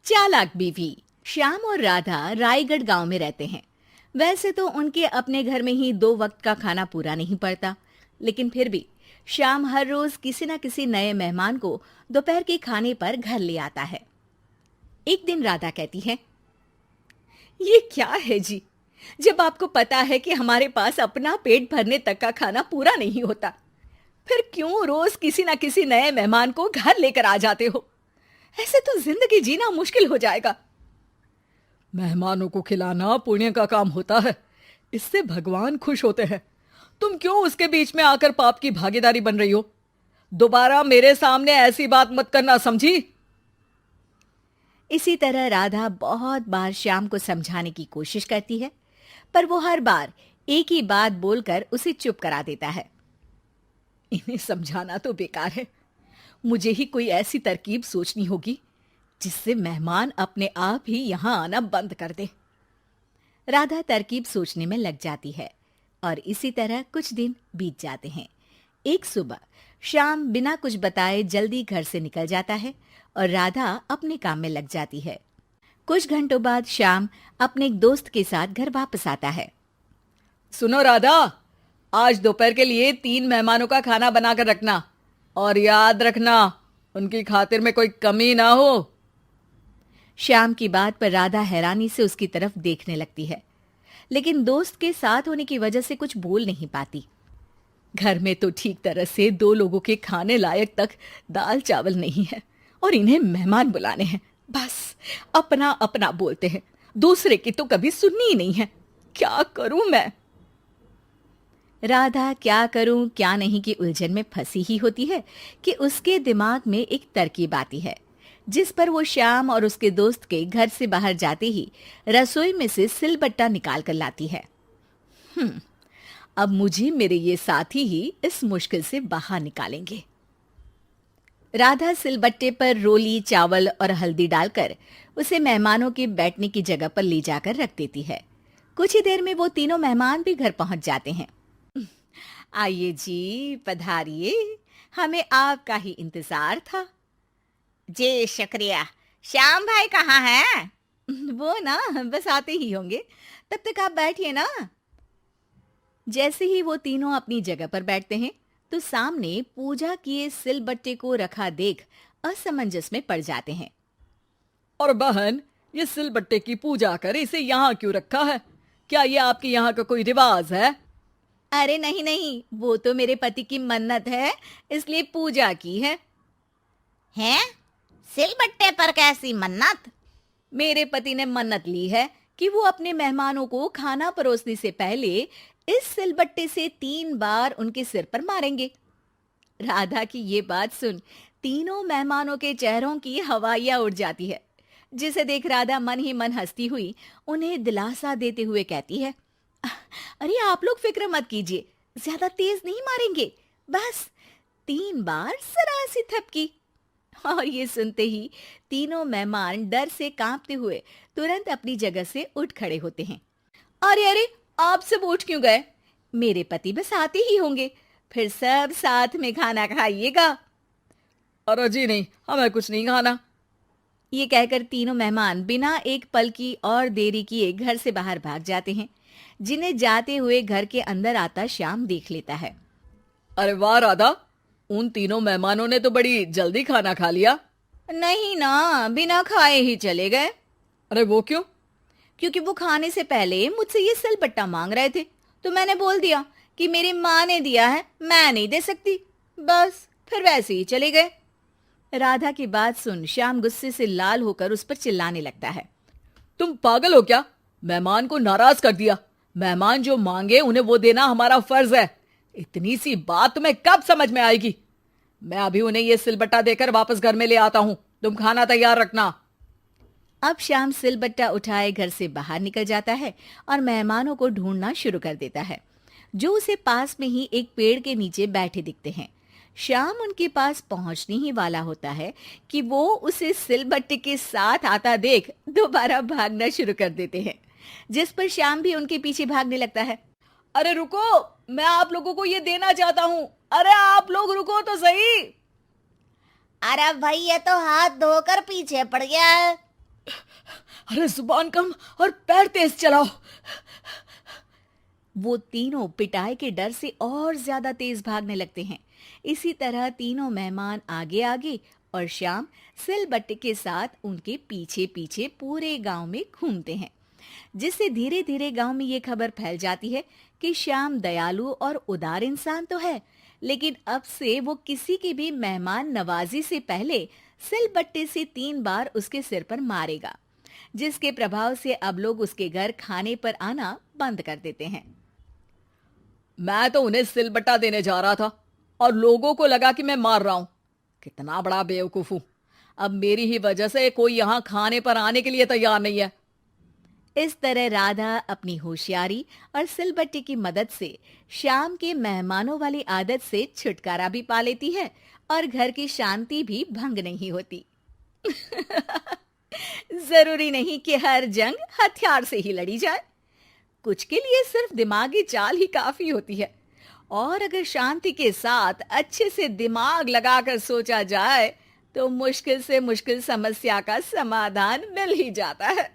चालाक बीवी। श्याम और राधा रायगढ़ गांव में रहते हैं। वैसे तो उनके अपने घर में ही 2 वक्त का खाना पूरा नहीं पड़ता, लेकिन फिर भी श्याम हर रोज किसी न किसी नए मेहमान को दोपहर के खाने पर घर ले आता है। एक दिन राधा कहती है, ये क्या है जी, जब आपको पता है कि हमारे पास अपना पेट भरने तक का खाना पूरा नहीं होता, फिर क्यों रोज किसी न किसी नए मेहमान को घर लेकर आ जाते हो? ऐसे तो जिंदगी जीना मुश्किल हो जाएगा। मेहमानों को खिलाना पुण्य का काम होता है, इससे भगवान खुश होते हैं। तुम क्यों उसके बीच में आकर पाप की भागीदारी बन रही हो? दोबारा मेरे सामने ऐसी बात मत करना, समझी? इसी तरह राधा बहुत बार श्याम को समझाने की कोशिश करती है, पर वो हर बार एक ही बात बोलकर उसे चुप करा देता है। इन्हें समझाना तो बेकार है, मुझे ही कोई ऐसी तरकीब सोचनी होगी जिससे मेहमान अपने आप ही यहां आना बंद कर दे। राधा तरकीब सोचने में लग जाती है और इसी तरह कुछ दिन बीत जाते हैं। एक सुबह श्याम बिना कुछ बताए जल्दी घर से निकल जाता है और राधा अपने काम में लग जाती है। कुछ घंटों बाद श्याम अपने एक दोस्त के साथ घर वापस आता है। सुनो राधा, आज दोपहर के लिए 3 मेहमानों का खाना बनाकर रखना, और याद रखना उनकी खातिर में कोई कमी ना हो। श्याम की बात पर राधा हैरानी से उसकी तरफ देखने लगती है, लेकिन दोस्त के साथ होने की वजह से कुछ बोल नहीं पाती। घर में तो ठीक तरह से 2 लोगों के खाने लायक तक दाल चावल नहीं है और इन्हें मेहमान बुलाने हैं। बस अपना अपना बोलते हैं, दूसरे की तो कभी सुननी ही नहीं है। क्या करूं मैं? राधा क्या करूं क्या नहीं की उलझन में फंसी ही होती है कि उसके दिमाग में एक तरकीब आती है, जिस पर वो श्याम और उसके दोस्त के घर से बाहर जाते ही रसोई में से सिलबट्टा निकाल कर लाती है। अब मुझे मेरे ये साथी ही इस मुश्किल से बाहर निकालेंगे। राधा सिलबट्टे पर रोली, चावल और हल्दी डालकर उसे मेहमानों के बैठने की जगह पर ले जाकर रख देती है। कुछ ही देर में वो तीनों मेहमान भी घर पहुंच जाते हैं। आइए जी, पधारिए, हमें आपका ही इंतजार था। जी शुक्रिया। श्याम भाई कहाँ हैं? वो ना बस आते ही होंगे, तब तक आप बैठिए ना। जैसे ही वो तीनों अपनी जगह पर बैठते हैं तो सामने पूजा किए सिलबट्टे को रखा देख असमंजस में पड़ जाते हैं। और बहन, ये सिलबट्टे की पूजा कर इसे यहाँ क्यों रखा है? क्या ये आपके यहाँ का कोई रिवाज है? अरे नहीं नहीं, वो तो मेरे पति की मन्नत है, इसलिए पूजा की है। हैं? सिलबट्टे पर कैसी मन्नत? मेरे पति ने मन्नत ली है कि वो अपने मेहमानों को खाना परोसने से पहले इस सिलबट्टे से 3 बार उनके सिर पर मारेंगे। राधा की ये बात सुन तीनों मेहमानों के चेहरों की हवाइयां उड़ जाती है, जिसे देख राधा मन ही मन हंसती हुई उन्हें दिलासा देते हुए कहती है, अरे आप लोग फिक्र मत कीजिए, ज्यादा तेज नहीं मारेंगे, बस 3 बार जरा सी थपकी। और ये सुनते ही तीनों मेहमान डर से कांपते हुए तुरंत अपनी जगह से उठ खड़े होते हैं। अरे अरे, आप सब उठ क्यों गए? मेरे पति बस आते ही होंगे, फिर सब साथ में खाना खाइएगा। अरे जी नहीं, हमें कुछ नहीं खाना। ये कहकर तीनों मेहमान बिना एक पल की और देरी किए घर से बाहर भाग जाते हैं, जिन्हें जाते हुए घर के अंदर आता श्याम देख लेता है। अरे वाह राधा, उन तीनों मेहमानों ने तो बड़ी जल्दी खाना खा लिया। नहीं ना, बिना खाए ही चले गए। अरे वो क्यों? क्योंकि वो खाने से पहले मुझसे ये सिलबट्टा मांग रहे थे, तो मैंने बोल दिया कि मेरी माँ ने दिया है, मैं नहीं दे सकती। बस फिर वैसे ही चले गए। राधा की बात सुन श्याम गुस्से से लाल होकर उस पर चिल्लाने लगता है। तुम पागल हो क्या? मेहमान को नाराज कर दिया। मेहमान जो मांगे उन्हें वो देना हमारा फर्ज है। इतनी सी बात तुम्हें कब समझ में आएगी? मैं अभी उन्हें ये सिलबट्टा देकर वापस घर में ले आता हूं, तुम खाना तैयार रखना। अब श्याम सिलबट्टा उठाए घर से बाहर निकल जाता है और मेहमानों को ढूंढना शुरू कर देता है, जो उसे पास में ही एक पेड़ के नीचे बैठे दिखते हैं। श्याम उनके पास पहुंचने ही वाला होता है कि वो उसे सिलबट्टे के साथ आता देख दोबारा भागना शुरू कर देते हैं, जिस पर श्याम भी उनके पीछे भागने लगता है। अरे रुको, मैं आप लोगों को ये देना चाहता हूं। अरे आप लोग रुको तो सही। अरे भाई, ये तो हाथ धोकर पीछे पड़ गया है। अरे जुबान कम और पैर तेज चलाओ। वो तीनों पिटाई के डर से और ज्यादा तेज भागने लगते हैं। इसी तरह तीनों मेहमान आगे आगे और श्याम सिलबट्टे के साथ उनके पीछे पीछे पूरे गांव में घूमते हैं, जिससे धीरे धीरे गांव में ये खबर फैल जाती है कि श्याम दयालु और उदार इंसान तो है, लेकिन अब से वो किसी की भी मेहमान नवाजी से पहले सिलबट्टे से 3 बार उसके सिर पर मारेगा, जिसके प्रभाव से अब लोग उसके घर खाने पर आना बंद कर देते हैं। मैं तो उन्हें सिलबट्टा देने जा रहा था और लोगों को लगा कि मैं मार रहा हूं। कितना बड़ा बेवकूफ हूं। अब मेरी ही वजह से कोई यहां खाने पर आने के लिए तैयार नहीं है। इस तरह राधा अपनी होशियारी और सिलबट्टे की मदद से श्याम के मेहमानों वाली आदत से छुटकारा भी पा लेती है और घर की शांति भी भंग नहीं होती। जरूरी नहीं कि हर जंग हथियार से ही लड़ी जाए। कुछ के लिए सिर्फ दिमागी चाल ही काफी होती है, और अगर शांति के साथ अच्छे से दिमाग लगाकर सोचा जाए तो मुश्किल से मुश्किल समस्या का समाधान मिल ही जाता है।